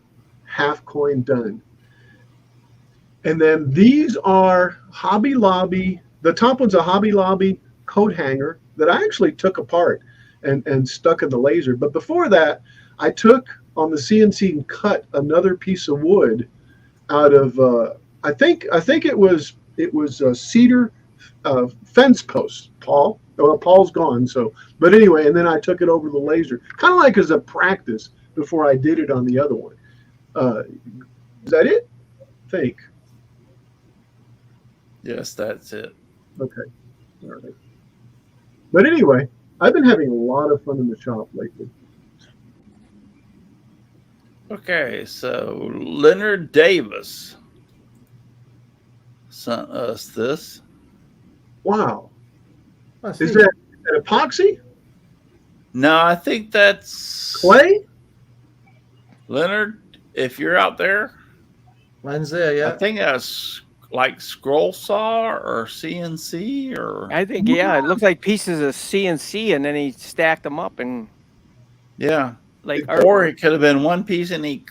half coin done. And then these are Hobby Lobby. The top one's a Hobby Lobby coat hanger that I actually took apart and stuck in the laser. But before that, I took on the CNC and cut another piece of wood out of I think it was a cedar fence post. Paul's gone. So, but anyway, and then I took it over the laser, kind of like as a practice before I did it on the other one. Is that it? I think. Yes, that's it. Okay. All right. But anyway, I've been having a lot of fun in the shop lately. Okay, so Leonard Davis sent us this. Wow. Is that epoxy? No, I think that's Clay? Leonard, if you're out there. Mine's there, yeah. I think that's like scroll saw or CNC or. I think, yeah, it looks like pieces of CNC, and then he stacked them up and. Yeah. Like, or it could have been one piece and he.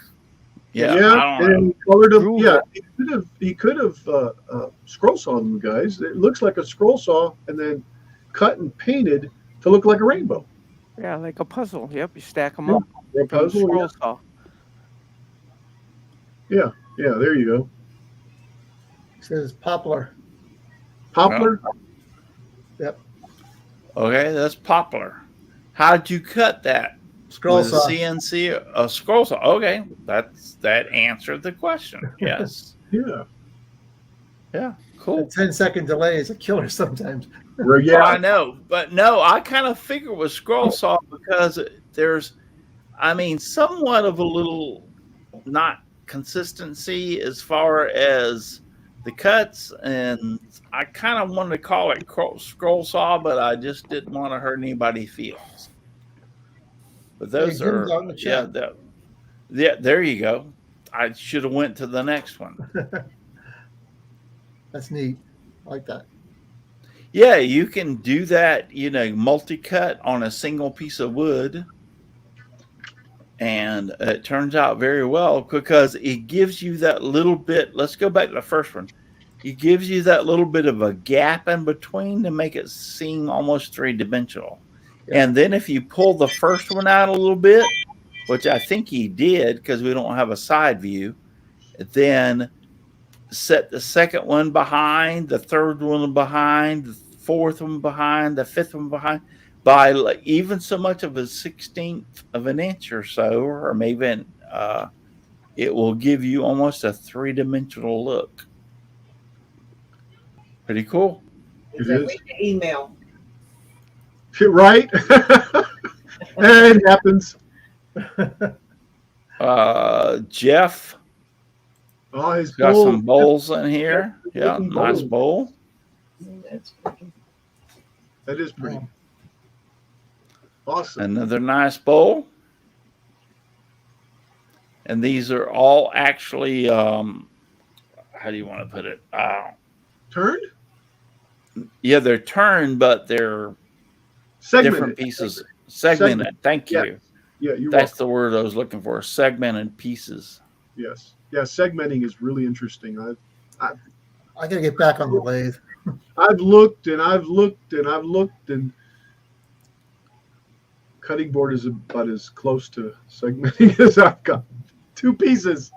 Yeah. I don't know. Colored them. Yeah. He could have scroll sawed them, guys. It looks like a scroll saw and then cut and painted to look like a rainbow. Yeah, like a puzzle. Yep, you stack them up. A puzzle. Scroll saw. Yeah, there you go. It says poplar. Poplar? Yep. Okay, that's poplar. How'd you cut that? Scroll saw. CNC, a scroll saw. Okay, that answered the question. Yes. Yeah. Yeah, cool. A 10-second delay is a killer sometimes. Yeah, I know, but no, I kind of figure with scroll saw because there's, somewhat of a little not consistency as far as the cuts, and I kind of wanted to call it scroll saw, but I just didn't want to hurt anybody's feelings. But those are there you go. I should have went to the next one. That's neat. I like that. Yeah, you can do that, multi-cut on a single piece of wood. And it turns out very well because it gives you that little bit. Let's go back to the first one. It gives you that little bit of a gap in between to make it seem almost three-dimensional. Yeah. And then if you pull the first one out a little bit, which I think he did because we don't have a side view, then set the second one behind, the third one behind, the fourth one behind, the fifth one behind, by even so much of a 1/16 of an inch or so, or maybe it will give you almost a three-dimensional look. Pretty cool. Email. Right? It happens. Jeff. Oh, he's got some bowls in here. Yeah, nice bowl. That's pretty. That is pretty. Awesome. Another nice bowl. And these are all actually, how do you want to put it? Turned? Yeah, they're turned, but they're segmented. Different pieces. Segmented. Thank you. Yeah, that's the word I was looking for. Segmented pieces. Yes. Yeah, segmenting is really interesting. I gotta get back on the lathe. I've looked and cutting board is about as close to segmenting as I've got. Two pieces.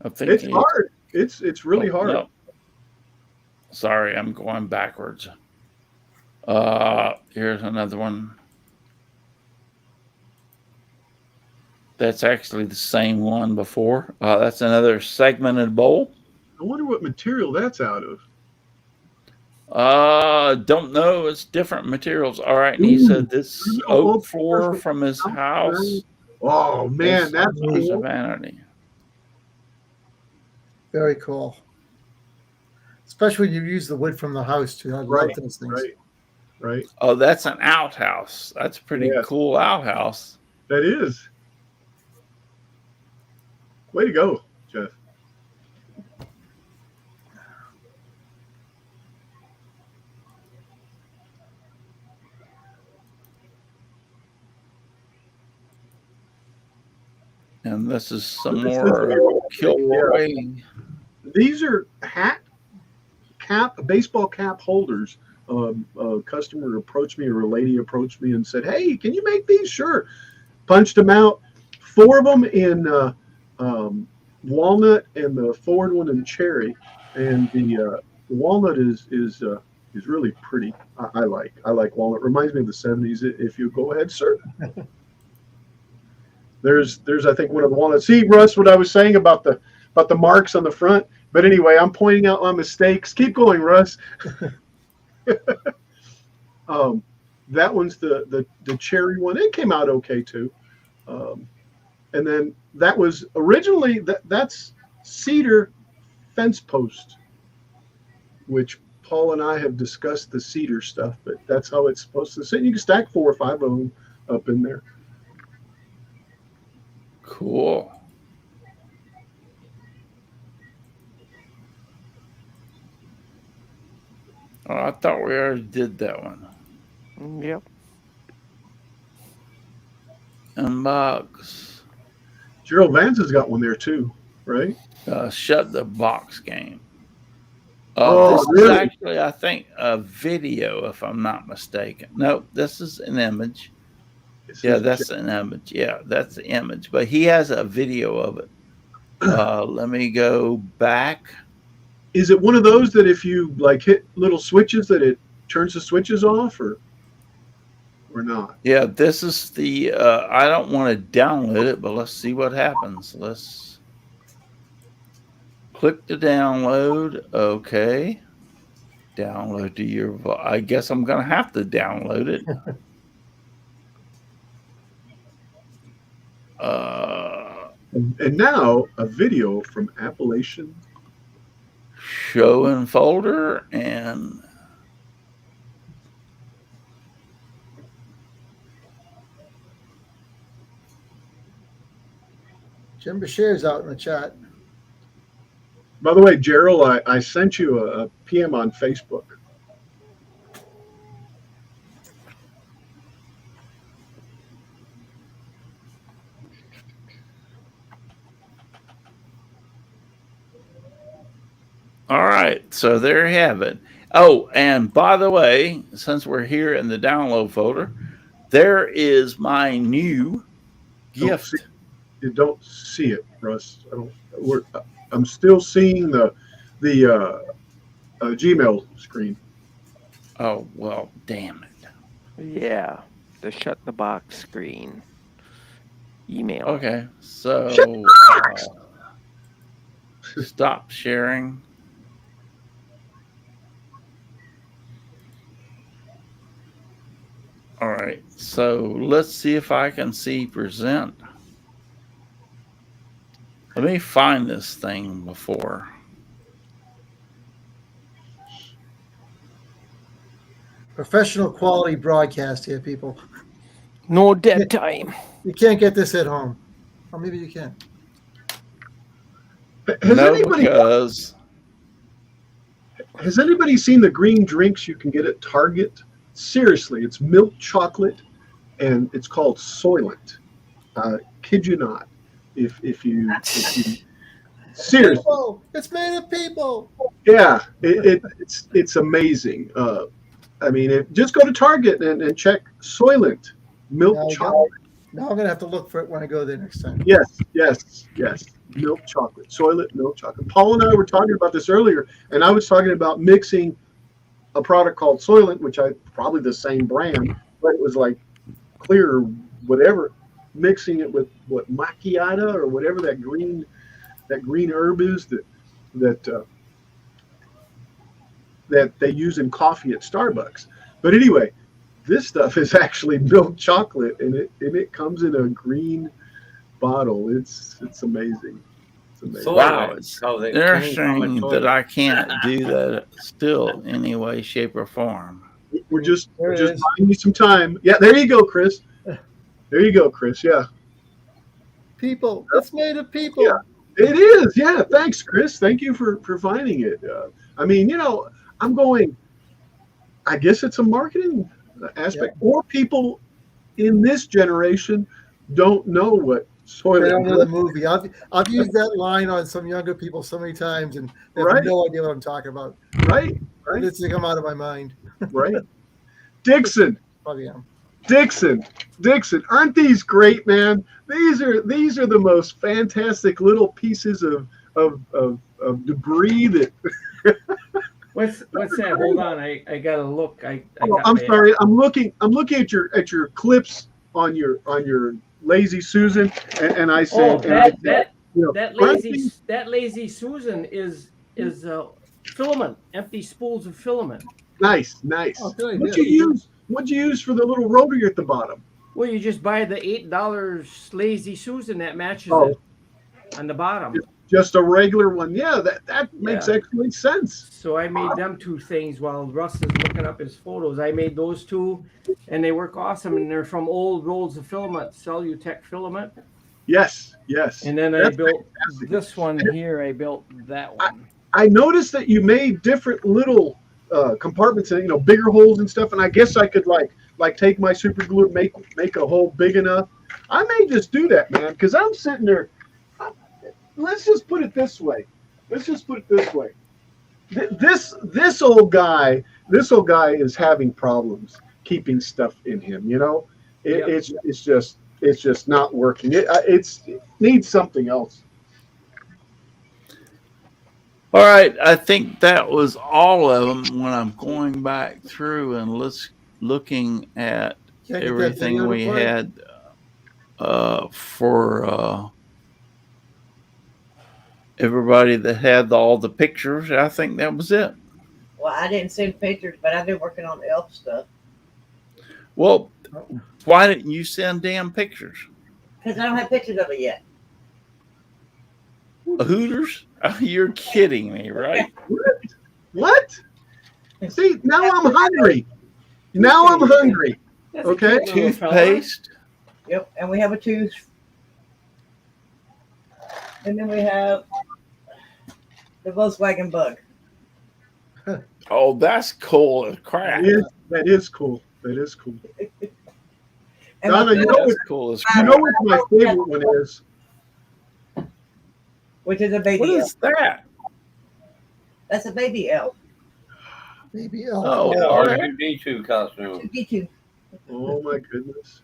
It's hard. It's really hard. No. Sorry, I'm going backwards. Here's another one. That's actually the same one before. That's another segmented bowl. I wonder what material that's out of. Don't know. It's different materials. All right. And he said this oak floor from his house. Oh man, that's cool. Vanity. Very cool. Especially when you use the wood from the house too. I love those things. Right. Oh, that's an outhouse. That's a pretty cool outhouse. That is. Way to go, Jeff. And this is some more Kilroy. These are baseball cap holders. A customer approached me, or a lady approached me and said, "Hey, can you make these?" Sure. Punched them out. 4 of them in walnut, and the forward one in cherry. And the walnut is really pretty. I like walnut. Reminds me of the 70s. If you go ahead, sir. There's I think one of the walnuts. See, Russ, what I was saying about the marks on the front. But anyway, I'm pointing out my mistakes. Keep going, Russ. That one's the cherry one. It came out okay too. And then that was originally that's cedar fence post, which Paul and I have discussed the cedar stuff, but that's how it's supposed to sit. You can stack 4 or 5 of them up in there. Cool. Oh, I thought we already did that one. Yep. Unbox. Gerald Vance has got one there too, right? Shut the box game. Oh, this really? is actually, I think, a video, if I'm not mistaken. No, this is an image. That's an image. Yeah, that's the image. But he has a video of it. Let me go back. Is it one of those that if you like hit little switches that it turns the switches off, or not? Yeah, this is the. I don't want to download it, but let's see what happens. Let's click to download. Okay, download to your. I guess I'm gonna have to download it. And now a video from Appalachian. Show in folder and Jim Bashir's out in the chat. By the way, Gerald, I sent you a PM on Facebook. all right, so there you have it. Oh, and by the way, since we're here in the download folder, there is my new gift. You don't see it, Russ. I'm still seeing the Gmail screen. Oh, well, damn it. Yeah, the shut the box screen. Email. Okay, so stop sharing. All right, so let's see if I can see present. Let me find this thing before. Professional quality broadcast here, people. No dead time. You can't get this at home. Or maybe you can. Has anybody seen the green drinks you can get at Target? Seriously, it's milk chocolate, and it's called Soylent. Kid you not. If you seriously, people. It's made of people. Yeah, it's amazing. I mean, just go to Target and check Soylent milk chocolate. Now I'm gonna have to look for it when I go there next time. Yes. Milk chocolate, Soylent milk chocolate. Paul and I were talking about this earlier, and I was talking about mixing a product called Soylent, which probably the same brand, but it was like clear or whatever, mixing it with what macchiato or whatever that green herb is that they use in coffee at Starbucks. But anyway, this stuff is actually milk chocolate, and it comes in a green bottle. It's amazing. amazing. Wow, it's Because it came from a interesting that toilet. I can't do that still in any way, shape, or form. We're just There it just is. buying you some time. Yeah, there you go, Chris. There you go, Chris. Yeah. People. It's made of people. Yeah. It is. Yeah. Thanks, Chris. Thank you for finding it. I mean, I'm going, I guess it's a marketing aspect, or people in this generation don't know what soil. They don't know the movie. I've used that line on some younger people so many times, and they have Right. no idea what I'm talking about. Right. It's to come out of my mind. Right. Dixon. Probably am. Dixon, aren't these great, man? These are the most fantastic little pieces of debris that. What's that? Hold on, I gotta look. I'm sorry. I'm looking at your clips on your Lazy Susan, and I said, that lazy Susan is filament, empty spools of filament. Nice. Oh, good What'd idea. you use for the little rotary at the bottom? Well, you just buy the $8 lazy Susan that matches Oh. it on the bottom. Just a regular one. Yeah, that makes excellent sense. So I made them two things while Russ is looking up his photos. I made those two, and they work awesome. And they're from old rolls of filament, Cellutech filament. Yes. And then I built this one here. I built that one. I noticed that you made different little compartments and bigger holes and stuff. And I guess I could like take my super glue and make a hole big enough. I may just do that, man, because I'm sitting there. Let's just put it this way. This old guy is having problems keeping stuff in him. It's just not working. It needs something else. All right, I think that was all of them. When I'm going back through and looking at Can't get that everything video to we play? had for everybody that had all the pictures, I think that was it. Well, I didn't send pictures, but I've been working on elf stuff. Well, why didn't you send damn pictures? Because I don't have pictures of it yet. Hooters? Oh, you're kidding me, right? What? See, now I'm hungry. Okay. Toothpaste? Yep, and we have a tooth. And then we have the Volkswagen Bug. Oh, that's cool as crap. That is cool. And Donna, That's cool as you crap. know what my favorite one is? which is a baby What elf. is that? That's a baby elf. Maybe. Oh, Or okay. 2D2 costume. Me Oh my goodness.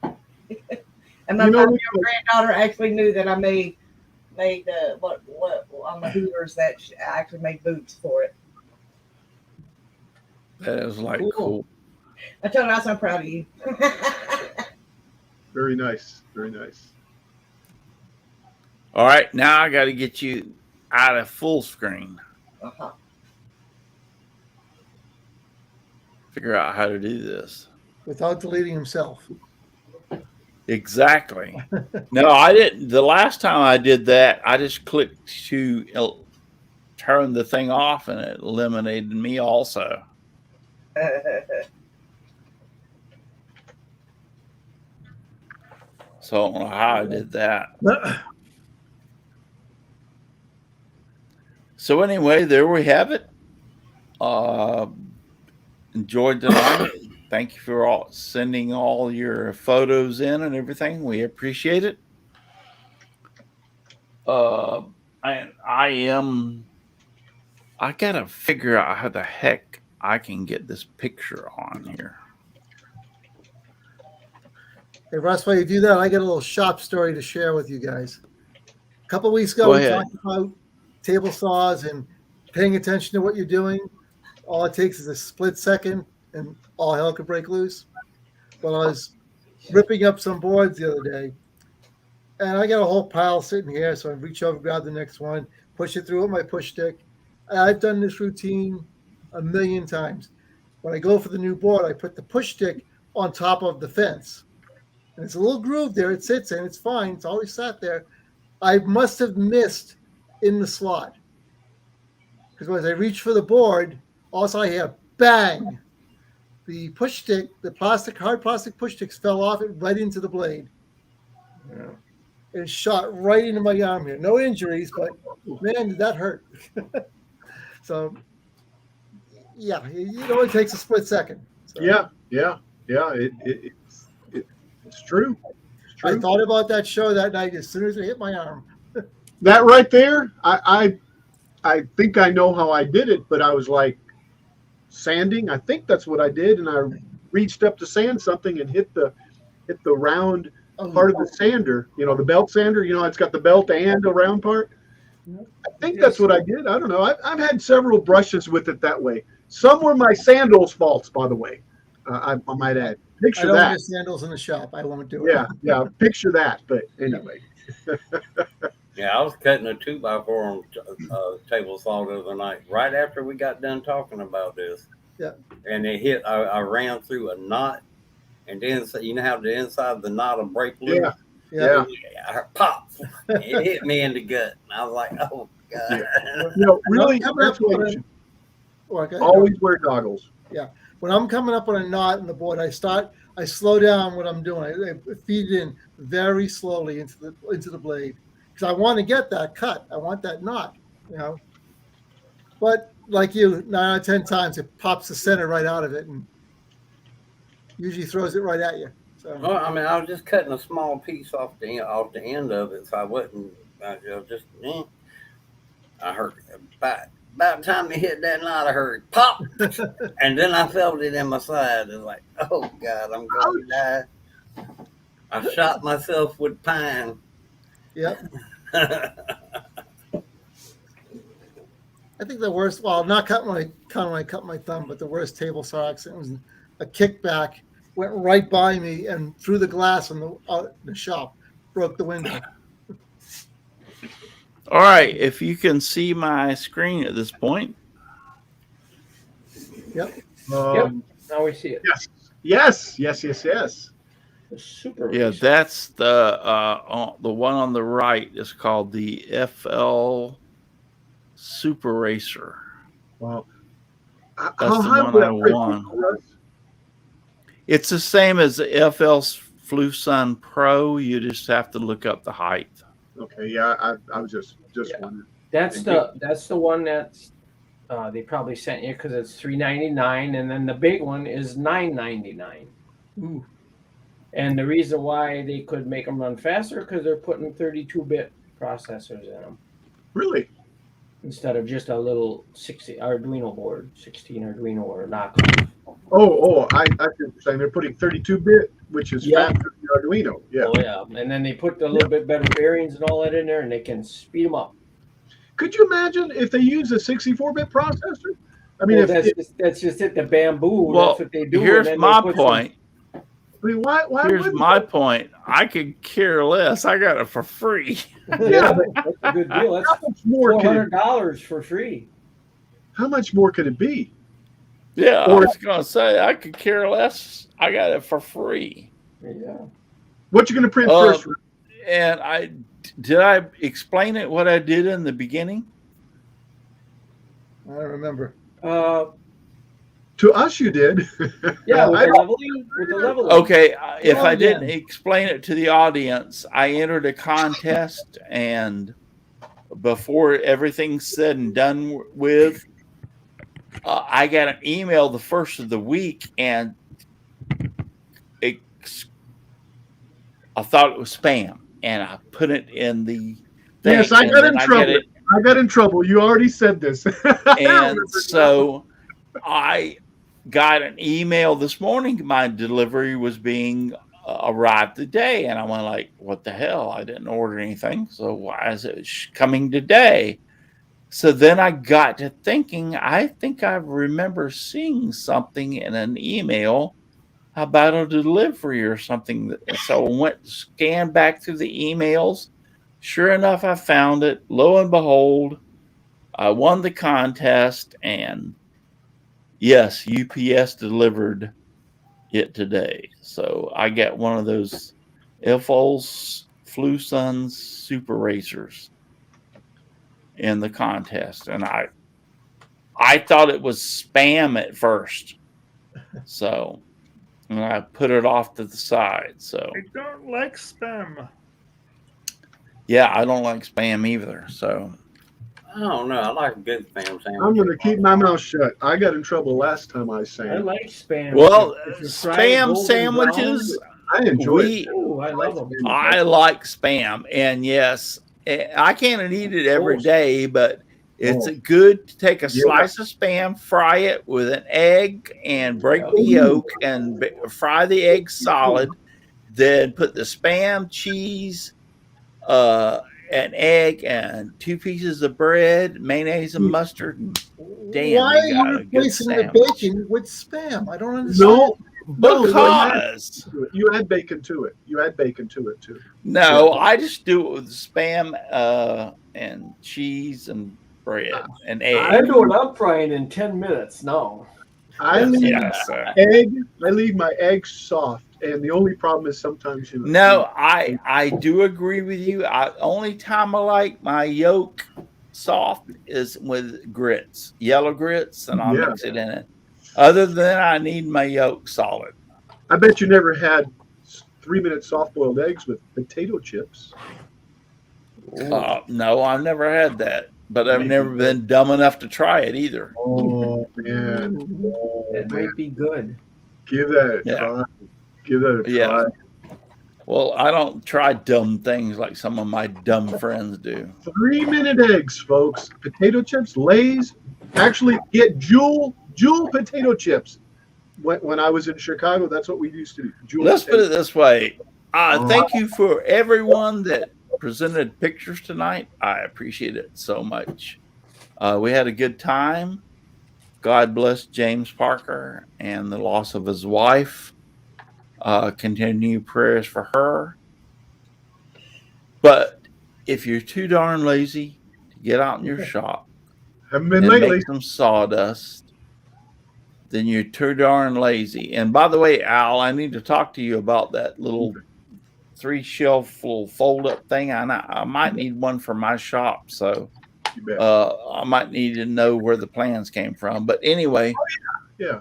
And my You know, five-year-old granddaughter actually knew that I made what on the Hooters that I actually made boots for it. That is like cool. I told her I was so proud of you. Very nice. Very nice. All right, now I got to get you out of full screen. Uh-huh. Figure out how to do this. Without deleting himself. Exactly. No, I didn't. The last time I did that, I just clicked to turn the thing off and it eliminated me also. So I don't know how I did that. So anyway, there we have it. Enjoyed tonight. Thank you for sending all your photos in and everything. We appreciate it. I gotta figure out how the heck I can get this picture on here. Hey, Russ, while you do that, I got a little shop story to share with you guys. A couple weeks ago, Go we ahead. talked about table saws and paying attention to what you're doing. All it takes is a split second and all hell could break loose. Well, I was ripping up some boards the other day, and I got a whole pile sitting here, so I reach over, grab the next one, push it through with my push stick. I've done this routine a million times. When I go for the new board, I put the push stick on top of the fence. And it's a little groove there. It sits in. It's fine. It's always sat there. I must have missed in the slot. Because as I reach for the board, also I hear bang. The push stick, the hard plastic push sticks fell off it right into the blade. Yeah. It shot right into my arm here. No injuries, but man, did that hurt. So, yeah, it only takes a split second. So. Yeah. It's true. It's true. I thought about that show that night as soon as it hit my arm. That right there, I think I know how I did it, but I was like sanding. I think that's what I did, and I reached up to sand something and hit the round part of the sander. You know, the belt sander. You know, it's got the belt and the round part. I think that's what I did. I don't know. I've had several brushes with it that way. Some were my sandals' faults, by the way. I might add. Picture I don't that. wear sandals in the shop. I won't do it. Yeah. Picture that. But anyway. Yeah, I was cutting a 2x4 on table saw the other night, right after we got done talking about this. Yeah. And it hit. I ran through a knot, and then you know how the inside of the knot will break loose. Yeah. Pop! It hit me in the gut, and I was like, "Oh God!" You know, really, that's why you should always wear goggles. Yeah. When I'm coming up on a knot in the board, I slow down what I'm doing. I feed it in very slowly into the blade because I want to get that cut. I want that knot, you know. But like you, 9 out of 10 times it pops the center right out of it and usually throws it right at you. So. Well, I mean, I was just cutting a small piece off the end of it, so I wasn't. I heard about the time it hit that knot, I heard pop, and then I felt it in my side. It's like, oh God, I'm going to die. I shot myself with pine. Yep. I think the worst, well, not cut when I cut my thumb, but the worst table saw accident was a kickback, went right by me and through the glass in the shop, broke the window. All right, if you can see my screen at this point. Yep. Yep. Now we see it. Yes. The super. Yeah, that's the one on the right is called the FL Super Racer. Wow. That's the one I won. It's the same as the FL Flusun Pro. You just have to look up the height. Okay, yeah, I was just wondering. That's the one that's they probably sent you because it's $399, and then the big one is $999. Ooh. And the reason why they could make them run faster because they're putting 32-bit processors in them. Really? Instead of just a little 16 Arduino board, 16 Arduino or knockoff. Oh, I see what you're saying. They're putting 32-bit, which is faster than the Arduino. Yeah. Oh, yeah. And then they put a little bit better bearings and all that in there, and they can speed them up. Could you imagine if they use a 64-bit processor? I mean, well, that's just it. The bamboo. Well, that's what they do. Here's my point. I mean, why here's my point. I could care less. I got it for free. Yeah, that's a good deal. That's $400 for free. How much more could it be? Yeah, I was going to say, I could care less. I got it for free. Yeah. What you going to print first? And did I explain it what I did in the beginning? I don't remember. To us, you did. Yeah, with the leveling. Okay, if I didn't explain it to the audience, I entered a contest, and before everything's said and done with, I got an email the first of the week, and I thought it was spam, and I put it in the thing. Yes, I got in trouble. I got in trouble. You already said this. And so I got an email this morning. My delivery was being arrived today, and I went like, "What the hell? I didn't order anything. So why is it coming today?" So then I got to thinking. I think I remember seeing something in an email about a delivery or something. So I went to scan back through the emails. Sure enough, I found it. Lo and behold, I won the contest, and yes, UPS delivered it today. So I got one of those FO's Flusun Super Racers. in the contest, and I thought it was spam at first, so and I put it off to the side. So I don't like spam. yeah, I don't like spam either. So I don't know. I like a good spam sandwich. I'm going to keep my mouth shut. I got in trouble last time I I sang. like spam. well, If you fry it spam golden sandwiches. I enjoy it. brown, ooh, I love them. I like spam, and yes, I can't eat it every day, but it's good to take a slice of spam, fry it with an egg, and break the yolk, and fry the egg solid. Then put the spam, cheese, an egg, and 2 pieces of bread, mayonnaise, and mustard. And damn, Why you are got you a good replacing the sandwich. bacon with spam? I don't understand. No, Because you add bacon to it. You add bacon to it too. no, I just do it with spam and cheese and bread and egg. I do it up frying in 10 minutes now. I leave Yes, egg. I leave my eggs soft, and the only problem is sometimes you. no, I do agree with you. Only time I like my yolk soft is with grits, yellow grits, and I'll mix it in it. Other than that, I need my yolk solid. I bet you never had 3-minute soft-boiled eggs with potato chips. No, I've never had that, but I've never been dumb enough to try it either. Oh man, It might be good. give that a try. Give that a try. Yeah. Well, I don't try dumb things like some of my dumb friends do. 3-minute eggs, folks. Potato chips, Lay's. Actually, get Jewel potato chips. When I was in Chicago, that's what we used to do. Jewel Let's put potato it this way. Thank you for everyone that presented pictures tonight. I appreciate it so much. We had a good time. God bless James Parker and the loss of his wife. Continue prayers for her. But if you're too darn lazy to get out in your shop Haven't been and lately. make some sawdust, then you're too darn lazy. And by the way, Al, I need to talk to you about that little 3-shelf little fold-up thing. I might need one for my shop, so I might need to know where the plans came from. But anyway, Yeah.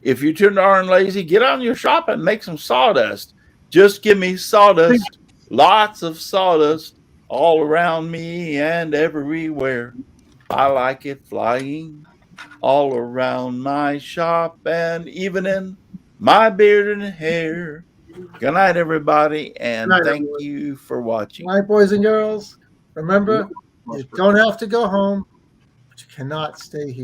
if you're too darn lazy, get out in your shop and make some sawdust. Just give me sawdust, lots of sawdust all around me and everywhere. I like it flying all around my shop and even in my beard and hair. Good night, everybody, and Good night, thank everyone. you for watching. All right, boys and girls, remember, you don't have to go home, but you cannot stay here.